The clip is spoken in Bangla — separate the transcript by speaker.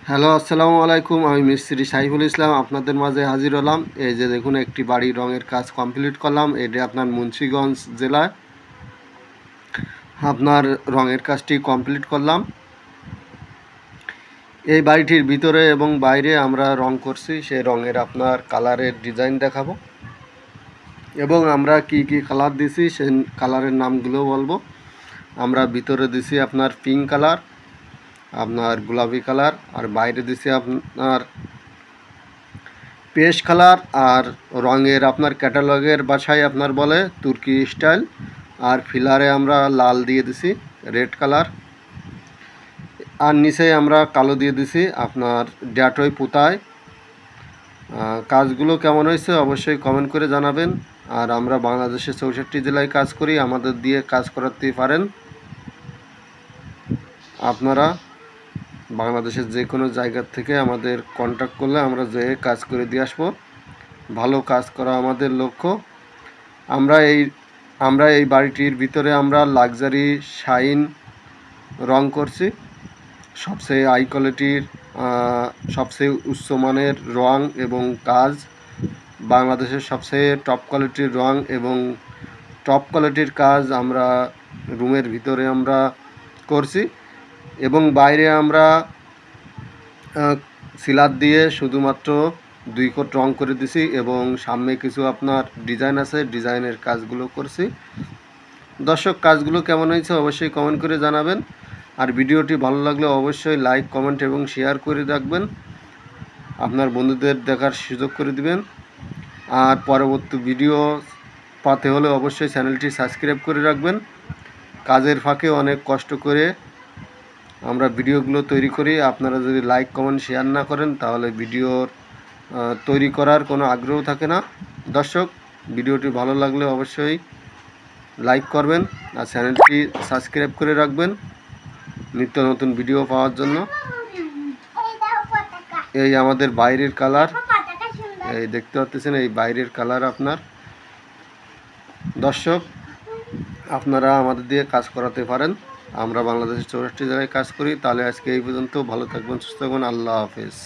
Speaker 1: হ্যালো, আসসালামু আলাইকুম। আমি মিস্ত্রি সাইফুল ইসলাম আপনাদের মাঝে হাজির হলাম। এই যে দেখুন, একটি বাড়ি রঙের কাজ কমপ্লিট করলাম। এটি আপনার মুন্সিগঞ্জ জেলায় আপনার রঙের কাজটি কমপ্লিট করলাম। এই বাড়িটির ভিতরে এবং বাইরে আমরা রং করছি, সেই রঙের আপনার কালারের ডিজাইন দেখাবো এবং আমরা কি কি কালার দিছি সেই কালারের নামগুলো বলবো। আমরা ভিতরে দিছি আপনার পিঙ্ক কালার, আপনার গোলাপি কালার, আর বাইরে দিছি আপনার পেস্ট কালার, আর রঙের আপনার ক্যাটালগের বাসায় আপনার বলে তুর্কি স্টাইল, আর ফিলারে আমরা লাল দিয়ে দিছি রেড কালার, আর নিচে আমরা কালো দিয়ে দিছি আপনার ড্যাটই পুতায়। কাজগুলো কেমন হয়েছে অবশ্যই কমেন্ট করে জানাবেন। আর আমরা বাংলাদেশের 64 জেলায় কাজ করি, আমাদের দিয়ে কাজ করাতে পারেন। আপনারা বাংলাদেশের যে কোনো জায়গার থেকে আমাদের কন্ট্যাক্ট করলে আমরা যেয়ে কাজ করে দিয়ে আসবো। ভালো কাজ করা আমাদের লক্ষ্য। আমরা এই বাড়িটির ভিতরে আমরা লাক্সারি শাইন রং করছি, সবচেয়ে হাই কোয়ালিটির সবচেয়ে উচ্চমানের রং এবং কাজ, বাংলাদেশের সবচেয়ে টপ কোয়ালিটির রং এবং টপ কোয়ালিটির কাজ আমরা রুমের ভিতরে আমরা করছি। এবং বাইরে আমরা সিলার দিয়ে শুধুমাত্র 2 কোট রং করে দিছি এবং সামনে কিছু আপনার ডিজাইন আছে, ডিজাইনের কাজগুলো করছি। দর্শক, কাজগুলো কেমন হয়েছে অবশ্যই কমেন্ট করে জানাবেন। আর ভিডিওটি ভালো লাগলে অবশ্যই লাইক, কমেন্ট এবং শেয়ার করে রাখবেন, আপনার বন্ধুদের দেখার সুযোগ করে দিবেন। আর পরবর্তী ভিডিও পাতে হলে অবশ্যই চ্যানেলটি সাবস্ক্রাইব করে রাখবেন। কাজের ফাঁকে অনেক কষ্ট করে আমরা ভিডিওগুলো তৈরি করি। আপনারা যদি লাইক, কমেন্ট, শেয়ার না করেন তাহলে ভিডিওর তৈরি করার কোনো আগ্রহ থাকে না। দর্শক, ভিডিওটি ভালো লাগলে অবশ্যই লাইক করবেন আর চ্যানেলটি সাবস্ক্রাইব করে রাখবেন নিত্য নতুন ভিডিও পাওয়ার জন্য। এই আমাদের বাইরের কালার, এই দেখতে পাচ্ছেন, এই বাইরের কালার আপনার। দর্শক, আপনারা আমাদের দিয়ে কাজ করাতে পারেন। আমরা বাংলাদেশের 64 জায়গায় কাজ করি। তাহলে আজকে এই পর্যন্ত। ভালো থাকবেন, সুস্থ থাকবেন। আল্লাহ হাফেজ।